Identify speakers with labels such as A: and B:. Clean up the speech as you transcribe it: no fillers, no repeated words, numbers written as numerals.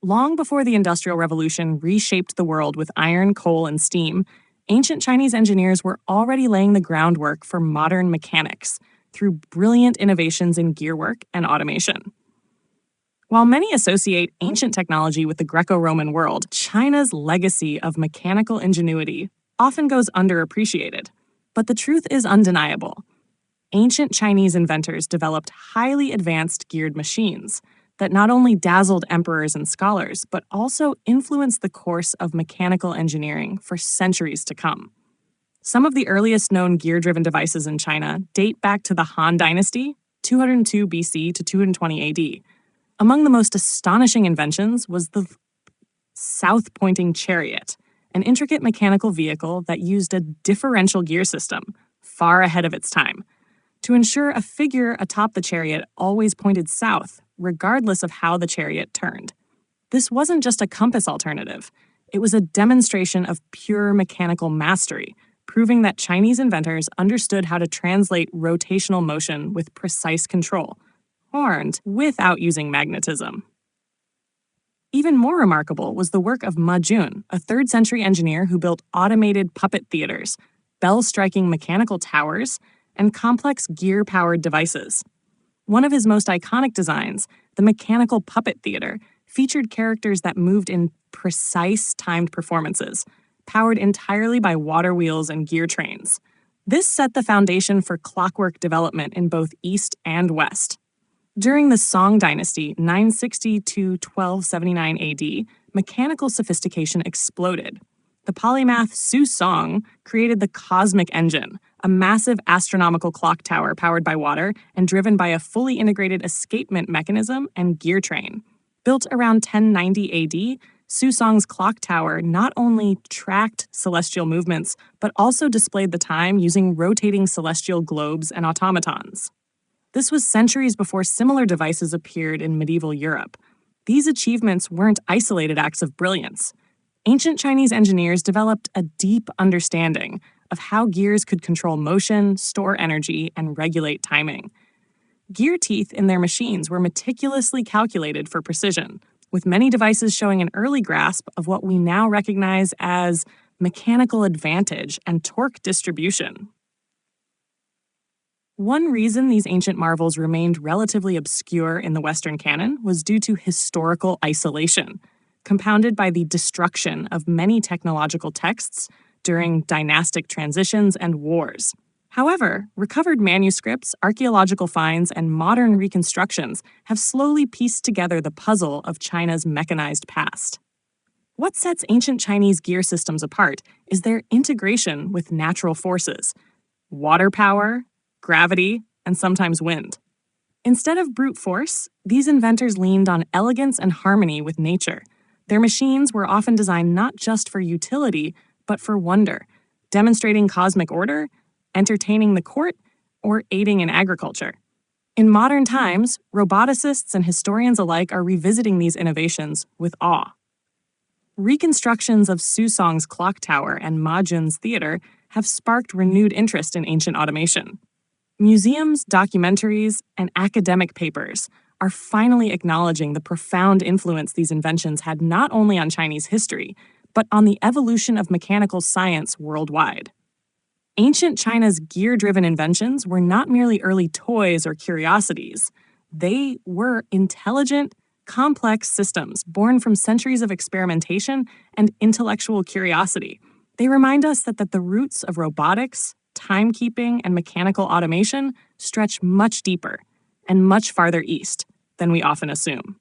A: Long before the Industrial Revolution reshaped the world with iron, coal, and steam, ancient Chinese engineers were already laying the groundwork for modern mechanics through brilliant innovations in gearwork and automation. While many associate ancient technology with the Greco-Roman world, China's legacy of mechanical ingenuity often goes underappreciated. But the truth is undeniable. Ancient Chinese inventors developed highly advanced geared machines that not only dazzled emperors and scholars, but also influenced the course of mechanical engineering for centuries to come. Some of the earliest known gear-driven devices in China date back to the Han Dynasty, 202 BC to 220 AD. Among the most astonishing inventions was the south-pointing chariot, an intricate mechanical vehicle that used a differential gear system, far ahead of its time, to ensure a figure atop the chariot always pointed south, regardless of how the chariot turned. This wasn't just a compass alternative. It was a demonstration of pure mechanical mastery, proving that Chinese inventors understood how to translate rotational motion with precise control, and without using magnetism. Even more remarkable was the work of Ma Jun, a 3rd century engineer who built automated puppet theaters, bell-striking mechanical towers, and complex gear-powered devices. One of his most iconic designs, the mechanical puppet theater, featured characters that moved in precise timed performances, powered entirely by water wheels and gear trains. This set the foundation for clockwork development in both East and West. During the Song Dynasty, 960 to 1279 AD, mechanical sophistication exploded. The polymath Su Song created the cosmic engine, a massive astronomical clock tower powered by water and driven by a fully integrated escapement mechanism and gear train. Built around 1090 AD, Su Song's clock tower not only tracked celestial movements, but also displayed the time using rotating celestial globes and automatons. This was centuries before similar devices appeared in medieval Europe. These achievements weren't isolated acts of brilliance. Ancient Chinese engineers developed a deep understanding of how gears could control motion, store energy, and regulate timing. Gear teeth in their machines were meticulously calculated for precision, with many devices showing an early grasp of what we now recognize as mechanical advantage and torque distribution. One reason these ancient marvels remained relatively obscure in the Western canon was due to historical isolation, compounded by the destruction of many technological texts during dynastic transitions and wars. However, recovered manuscripts, archaeological finds, and modern reconstructions have slowly pieced together the puzzle of China's mechanized past. What sets ancient Chinese gear systems apart is their integration with natural forces: water power, gravity, and sometimes wind. Instead of brute force, these inventors leaned on elegance and harmony with nature. Their machines were often designed not just for utility, but for wonder, demonstrating cosmic order, entertaining the court, or aiding in agriculture. In modern times, roboticists and historians alike are revisiting these innovations with awe. Reconstructions of Su Song's clock tower and Ma Jun's theater have sparked renewed interest in ancient automation. Museums, documentaries, and academic papers are finally acknowledging the profound influence these inventions had not only on Chinese history, but on the evolution of mechanical science worldwide. Ancient China's gear-driven inventions were not merely early toys or curiosities. They were intelligent, complex systems born from centuries of experimentation and intellectual curiosity. They remind us that the roots of robotics, timekeeping, and mechanical automation stretch much deeper and much farther east than we often assume.